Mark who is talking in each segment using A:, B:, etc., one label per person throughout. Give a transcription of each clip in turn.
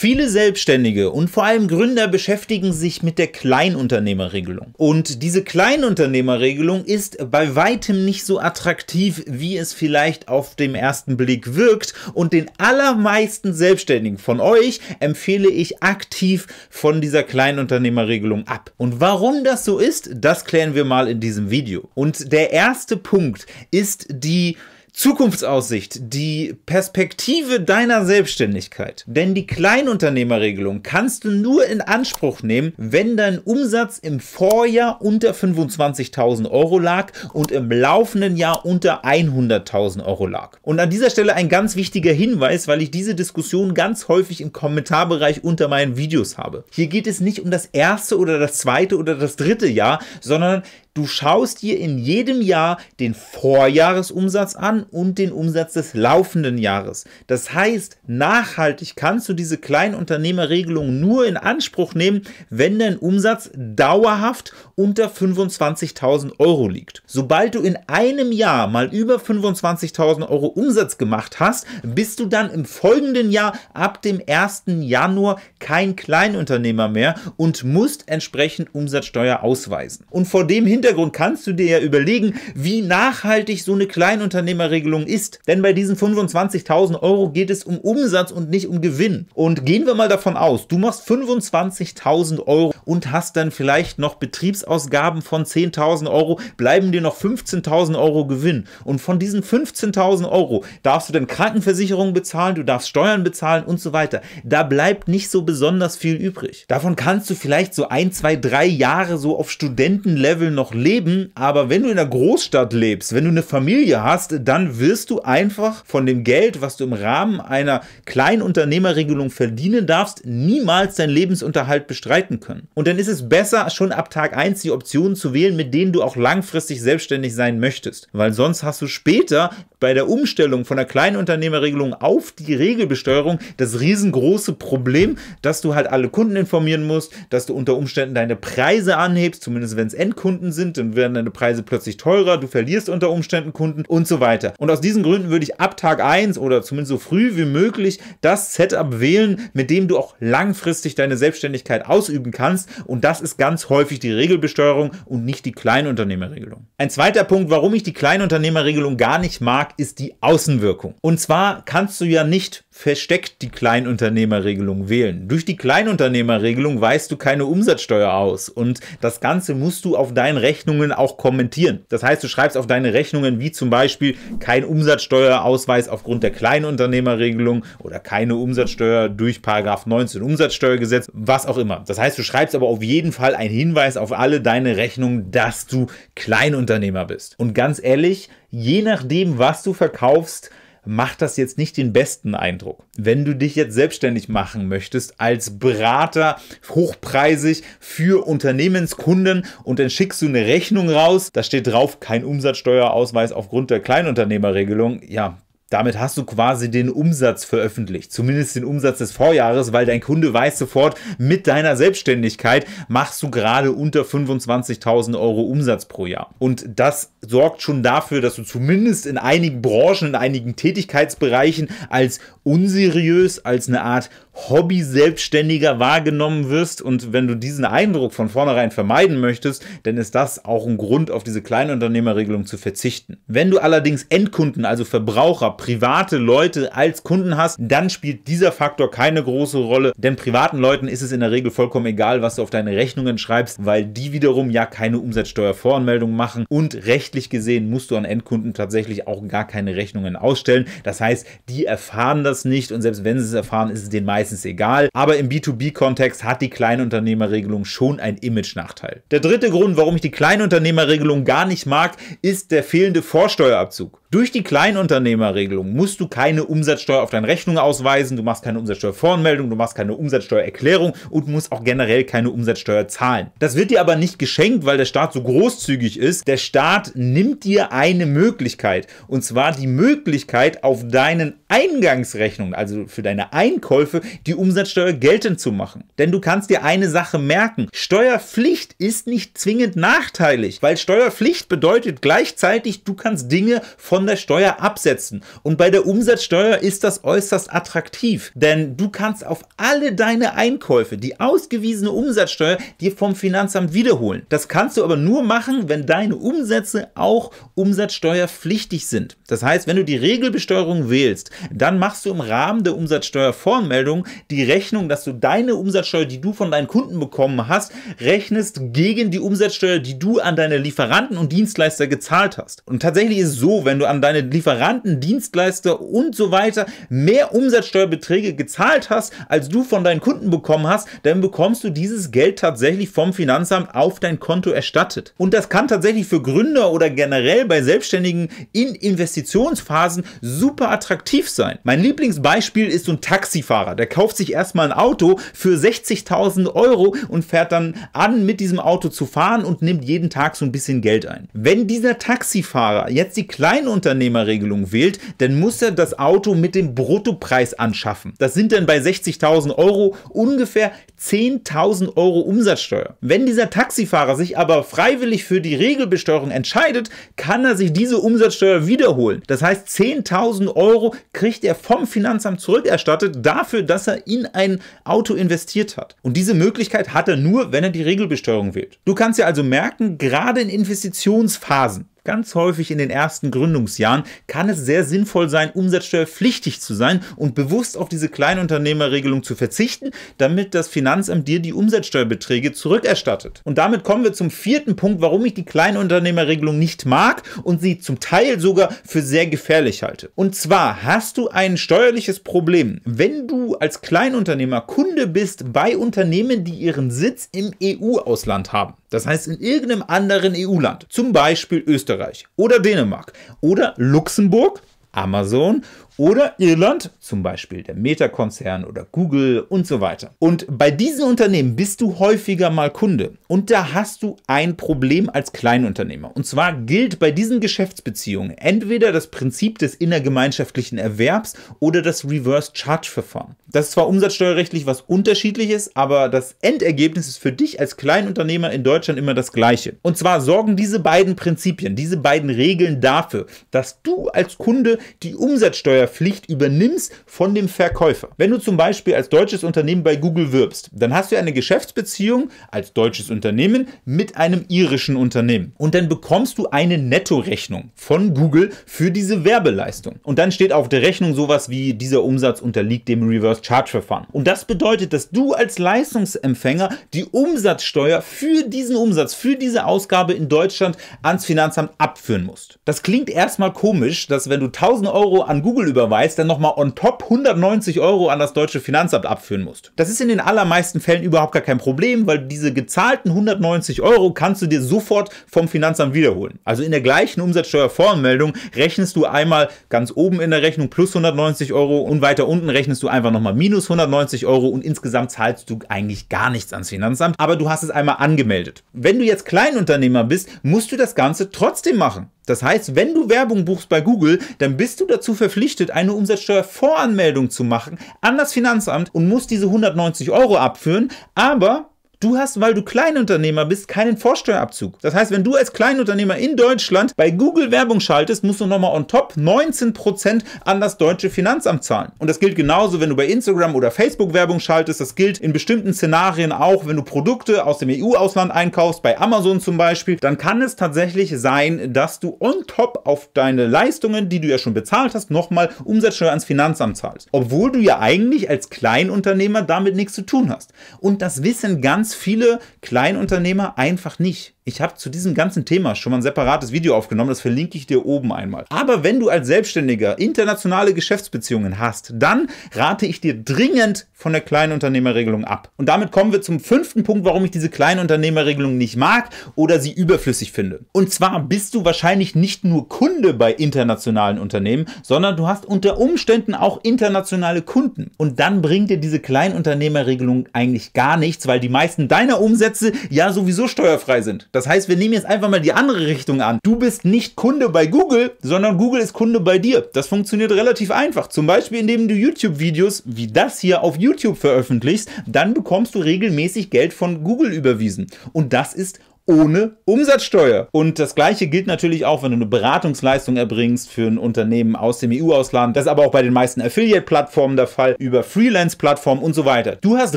A: Viele Selbstständige und vor allem Gründer beschäftigen sich mit der Kleinunternehmerregelung. Und diese Kleinunternehmerregelung ist bei weitem nicht so attraktiv, wie es vielleicht auf den ersten Blick wirkt. Und den allermeisten Selbstständigen von euch empfehle ich aktiv von dieser Kleinunternehmerregelung ab. Und warum das so ist, das klären wir mal in diesem Video. Und der erste Punkt ist die Zukunftsaussicht, die Perspektive deiner Selbstständigkeit. Denn die Kleinunternehmerregelung kannst du nur in Anspruch nehmen, wenn dein Umsatz im Vorjahr unter 25.000 Euro lag und im laufenden Jahr unter 100.000 Euro lag. Und an dieser Stelle ein ganz wichtiger Hinweis, weil ich diese Diskussion ganz häufig im Kommentarbereich unter meinen Videos habe. Hier geht es nicht um das erste oder das zweite oder das dritte Jahr, sondern du schaust dir in jedem Jahr den Vorjahresumsatz an und den Umsatz des laufenden Jahres. Das heißt, nachhaltig kannst du diese Kleinunternehmerregelung nur in Anspruch nehmen, wenn dein Umsatz dauerhaft unter 25.000 Euro liegt. Sobald du in einem Jahr mal über 25.000 Euro Umsatz gemacht hast, bist du dann im folgenden Jahr ab dem 1. Januar kein Kleinunternehmer mehr und musst entsprechend Umsatzsteuer ausweisen. Und vor dem Hintergrund kannst du dir ja überlegen, wie nachhaltig so eine Kleinunternehmerregelung ist. Denn bei diesen 25.000 Euro geht es um Umsatz und nicht um Gewinn. Und gehen wir mal davon aus, du machst 25.000 Euro und hast dann vielleicht noch Betriebsausgaben von 10.000 Euro, bleiben dir noch 15.000 Euro Gewinn. Und von diesen 15.000 Euro darfst du dann Krankenversicherung bezahlen, du darfst Steuern bezahlen und so weiter. Da bleibt nicht so besonders viel übrig. Davon kannst du vielleicht so 1, 2, 3 Jahre so auf Studentenlevel noch leben, aber wenn du in einer Großstadt lebst, wenn du eine Familie hast, dann wirst du einfach von dem Geld, was du im Rahmen einer Kleinunternehmerregelung verdienen darfst, niemals deinen Lebensunterhalt bestreiten können. Und dann ist es besser, schon ab Tag 1 die Optionen zu wählen, mit denen du auch langfristig selbstständig sein möchtest. Weil sonst hast du später bei der Umstellung von der Kleinunternehmerregelung auf die Regelbesteuerung das riesengroße Problem, dass du halt alle Kunden informieren musst, dass du unter Umständen deine Preise anhebst, zumindest wenn es Endkunden sind, dann werden deine Preise plötzlich teurer, du verlierst unter Umständen Kunden und so weiter. Und aus diesen Gründen würde ich ab Tag 1 oder zumindest so früh wie möglich das Setup wählen, mit dem du auch langfristig deine Selbstständigkeit ausüben kannst, und das ist ganz häufig die Regelbesteuerung und nicht die Kleinunternehmerregelung. Ein zweiter Punkt, warum ich die Kleinunternehmerregelung gar nicht mag, ist die Außenwirkung. Und zwar kannst du ja nicht versteckt die Kleinunternehmerregelung wählen. Durch die Kleinunternehmerregelung weist du keine Umsatzsteuer aus und das Ganze musst du auf deinen Rechnungen auch kommentieren. Das heißt, du schreibst auf deine Rechnungen wie zum Beispiel kein Umsatzsteuerausweis aufgrund der Kleinunternehmerregelung oder keine Umsatzsteuer durch § 19 Umsatzsteuergesetz, was auch immer. Das heißt, du schreibst aber auf jeden Fall einen Hinweis auf alle deine Rechnungen, dass du Kleinunternehmer bist. Und ganz ehrlich, je nachdem, was du verkaufst, macht das jetzt nicht den besten Eindruck. Wenn du dich jetzt selbstständig machen möchtest als Berater, hochpreisig für Unternehmenskunden, und dann schickst du eine Rechnung raus, da steht drauf, kein Umsatzsteuerausweis aufgrund der Kleinunternehmerregelung, ja, damit hast du quasi den Umsatz veröffentlicht, zumindest den Umsatz des Vorjahres, weil dein Kunde weiß sofort, mit deiner Selbstständigkeit machst du gerade unter 25.000 Euro Umsatz pro Jahr. Und das sorgt schon dafür, dass du zumindest in einigen Branchen, in einigen Tätigkeitsbereichen als unseriös, als eine Art Hobby-Selbstständiger wahrgenommen wirst. Und wenn du diesen Eindruck von vornherein vermeiden möchtest, dann ist das auch ein Grund, auf diese Kleinunternehmerregelung zu verzichten. Wenn du allerdings Endkunden, also Verbraucher, private Leute als Kunden hast, dann spielt dieser Faktor keine große Rolle, denn privaten Leuten ist es in der Regel vollkommen egal, was du auf deine Rechnungen schreibst, weil die wiederum ja keine Umsatzsteuervoranmeldung machen und rechtlich gesehen musst du an Endkunden tatsächlich auch gar keine Rechnungen ausstellen. Das heißt, die erfahren das nicht und selbst wenn sie es erfahren, ist es denen meistens egal. Aber im B2B-Kontext hat die Kleinunternehmerregelung schon einen Image-Nachteil. Der dritte Grund, warum ich die Kleinunternehmerregelung gar nicht mag, ist der fehlende Vorsteuerabzug. Durch die Kleinunternehmerregelung musst du keine Umsatzsteuer auf deine Rechnung ausweisen, du machst keine Umsatzsteuervoranmeldung, du machst keine Umsatzsteuererklärung und musst auch generell keine Umsatzsteuer zahlen. Das wird dir aber nicht geschenkt, weil der Staat so großzügig ist. Der Staat nimmt dir eine Möglichkeit, und zwar die Möglichkeit, auf deinen Eingangsrechnungen, also für deine Einkäufe, die Umsatzsteuer geltend zu machen. Denn du kannst dir eine Sache merken: Steuerpflicht ist nicht zwingend nachteilig, weil Steuerpflicht bedeutet gleichzeitig, du kannst Dinge von von der Steuer absetzen. Und bei der Umsatzsteuer ist das äußerst attraktiv, denn du kannst auf alle deine Einkäufe die ausgewiesene Umsatzsteuer dir vom Finanzamt wiederholen. Das kannst du aber nur machen, wenn deine Umsätze auch umsatzsteuerpflichtig sind. Das heißt, wenn du die Regelbesteuerung wählst, dann machst du im Rahmen der Umsatzsteuervoranmeldung die Rechnung, dass du deine Umsatzsteuer, die du von deinen Kunden bekommen hast, rechnest gegen die Umsatzsteuer, die du an deine Lieferanten und Dienstleister gezahlt hast. Und tatsächlich ist es so, wenn du an deine Lieferanten, Dienstleister und so weiter mehr Umsatzsteuerbeträge gezahlt hast, als du von deinen Kunden bekommen hast, dann bekommst du dieses Geld tatsächlich vom Finanzamt auf dein Konto erstattet. Und das kann tatsächlich für Gründer oder generell bei Selbstständigen in Investitionsphasen super attraktiv sein. Mein Lieblingsbeispiel ist so ein Taxifahrer, der kauft sich erstmal ein Auto für 60.000 € und fährt dann an, mit diesem Auto zu fahren und nimmt jeden Tag so ein bisschen Geld ein. Wenn dieser Taxifahrer jetzt die Kleinunternehmerregelung wählt, dann muss er das Auto mit dem Bruttopreis anschaffen. Das sind dann bei 60.000 € ungefähr 10.000 € Umsatzsteuer. Wenn dieser Taxifahrer sich aber freiwillig für die Regelbesteuerung entscheidet, kann er sich diese Umsatzsteuer wiederholen. Das heißt, 10.000 € kriegt er vom Finanzamt zurückerstattet dafür, dass er in ein Auto investiert hat. Und diese Möglichkeit hat er nur, wenn er die Regelbesteuerung wählt. Du kannst ja also merken, gerade in Investitionsphasen, ganz häufig in den ersten Gründungsjahren, kann es sehr sinnvoll sein, umsatzsteuerpflichtig zu sein und bewusst auf diese Kleinunternehmerregelung zu verzichten, damit das Finanzamt dir die Umsatzsteuerbeträge zurückerstattet. Und damit kommen wir zum vierten Punkt, warum ich die Kleinunternehmerregelung nicht mag und sie zum Teil sogar für sehr gefährlich halte. Und zwar hast du ein steuerliches Problem, wenn du als Kleinunternehmer Kunde bist bei Unternehmen, die ihren Sitz im EU-Ausland haben. Das heißt in irgendeinem anderen EU-Land, zum Beispiel Österreich oder Dänemark oder Luxemburg, Amazon oder Irland, zum Beispiel der Meta-Konzern oder Google und so weiter. Und bei diesen Unternehmen bist du häufiger mal Kunde und da hast du ein Problem als Kleinunternehmer. Und zwar gilt bei diesen Geschäftsbeziehungen entweder das Prinzip des innergemeinschaftlichen Erwerbs oder das Reverse-Charge-Verfahren. Das ist zwar umsatzsteuerrechtlich was Unterschiedliches, aber das Endergebnis ist für dich als Kleinunternehmer in Deutschland immer das gleiche. Und zwar sorgen diese beiden Prinzipien, diese beiden Regeln dafür, dass du als Kunde die Umsatzsteuerpflicht übernimmst von dem Verkäufer. Wenn du zum Beispiel als deutsches Unternehmen bei Google wirbst, dann hast du eine Geschäftsbeziehung als deutsches Unternehmen mit einem irischen Unternehmen. Und dann bekommst du eine Nettorechnung von Google für diese Werbeleistung. Und dann steht auf der Rechnung sowas wie, dieser Umsatz unterliegt dem Reverse-Charge-Verfahren. Und das bedeutet, dass du als Leistungsempfänger die Umsatzsteuer für diesen Umsatz, für diese Ausgabe in Deutschland ans Finanzamt abführen musst. Das klingt erstmal komisch, dass wenn du 1.000 € an Google überweist, dann nochmal on top 190 € an das deutsche Finanzamt abführen musst. Das ist in den allermeisten Fällen überhaupt gar kein Problem, weil diese gezahlten 190 € kannst du dir sofort vom Finanzamt wiederholen. Also in der gleichen Umsatzsteuervoranmeldung rechnest du einmal ganz oben in der Rechnung plus 190 € und weiter unten rechnest du einfach nochmal minus 190 € und insgesamt zahlst du eigentlich gar nichts ans Finanzamt, aber du hast es einmal angemeldet. Wenn du jetzt Kleinunternehmer bist, musst du das Ganze trotzdem machen. Das heißt, wenn du Werbung buchst bei Google, dann bist du dazu verpflichtet, eine Umsatzsteuervoranmeldung zu machen an das Finanzamt und musst diese 190 € abführen, aber du hast, weil du Kleinunternehmer bist, keinen Vorsteuerabzug. Das heißt, wenn du als Kleinunternehmer in Deutschland bei Google Werbung schaltest, musst du nochmal on top 19% an das deutsche Finanzamt zahlen. Und das gilt genauso, wenn du bei Instagram oder Facebook Werbung schaltest. Das gilt in bestimmten Szenarien auch, wenn du Produkte aus dem EU-Ausland einkaufst, bei Amazon zum Beispiel. Dann kann es tatsächlich sein, dass du on top auf deine Leistungen, die du ja schon bezahlt hast, nochmal Umsatzsteuer ans Finanzamt zahlst. Obwohl du ja eigentlich als Kleinunternehmer damit nichts zu tun hast. Und das wissen ganz viele Kleinunternehmer einfach nicht. Ich habe zu diesem ganzen Thema schon mal ein separates Video aufgenommen, das verlinke ich dir oben einmal. Aber wenn du als Selbstständiger internationale Geschäftsbeziehungen hast, dann rate ich dir dringend von der Kleinunternehmerregelung ab. Und damit kommen wir zum fünften Punkt, warum ich diese Kleinunternehmerregelung nicht mag oder sie überflüssig finde. Und zwar bist du wahrscheinlich nicht nur Kunde bei internationalen Unternehmen, sondern du hast unter Umständen auch internationale Kunden. Und dann bringt dir diese Kleinunternehmerregelung eigentlich gar nichts, weil die meisten deiner Umsätze ja sowieso steuerfrei sind. Das heißt, wir nehmen jetzt einfach mal die andere Richtung an. Du bist nicht Kunde bei Google, sondern Google ist Kunde bei dir. Das funktioniert relativ einfach. Zum Beispiel, indem du YouTube-Videos wie das hier auf YouTube veröffentlichst, dann bekommst du regelmäßig Geld von Google überwiesen. Und das ist ohne Umsatzsteuer. Und das Gleiche gilt natürlich auch, wenn du eine Beratungsleistung erbringst für ein Unternehmen aus dem EU-Ausland. Das ist aber auch bei den meisten Affiliate-Plattformen der Fall, über Freelance-Plattformen und so weiter. Du hast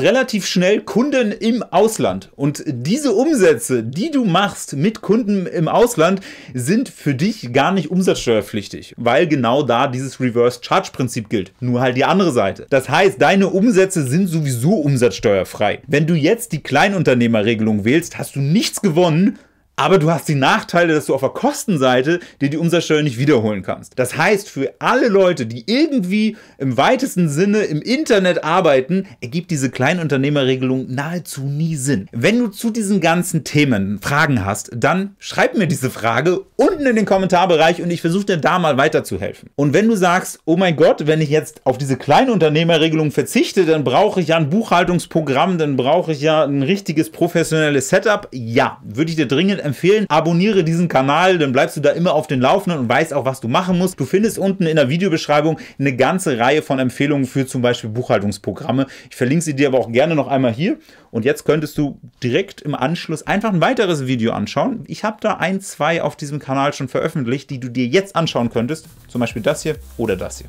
A: relativ schnell Kunden im Ausland und diese Umsätze, die du machst mit Kunden im Ausland, sind für dich gar nicht umsatzsteuerpflichtig, weil genau da dieses Reverse-Charge-Prinzip gilt. Nur halt die andere Seite. Das heißt, deine Umsätze sind sowieso umsatzsteuerfrei. Wenn du jetzt die Kleinunternehmerregelung wählst, hast du nichts gewonnen, aber du hast die Nachteile, dass du auf der Kostenseite dir die Umsatzsteuer nicht wiederholen kannst. Das heißt, für alle Leute, die irgendwie im weitesten Sinne im Internet arbeiten, ergibt diese Kleinunternehmerregelung nahezu nie Sinn. Wenn du zu diesen ganzen Themen Fragen hast, dann schreib mir diese Frage unten in den Kommentarbereich und ich versuche dir da mal weiterzuhelfen. Und wenn du sagst, oh mein Gott, wenn ich jetzt auf diese Kleinunternehmerregelung verzichte, dann brauche ich ja ein Buchhaltungsprogramm, dann brauche ich ja ein richtiges professionelles Setup. Ja, würde ich dir dringend empfehlen, abonniere diesen Kanal, dann bleibst du da immer auf den Laufenden und weißt auch, was du machen musst. Du findest unten in der Videobeschreibung eine ganze Reihe von Empfehlungen für zum Beispiel Buchhaltungsprogramme. Ich verlinke sie dir aber auch gerne noch einmal hier. Und jetzt könntest du direkt im Anschluss einfach ein weiteres Video anschauen. Ich habe da 1, 2 auf diesem Kanal schon veröffentlicht, die du dir jetzt anschauen könntest. Zum Beispiel das hier oder das hier.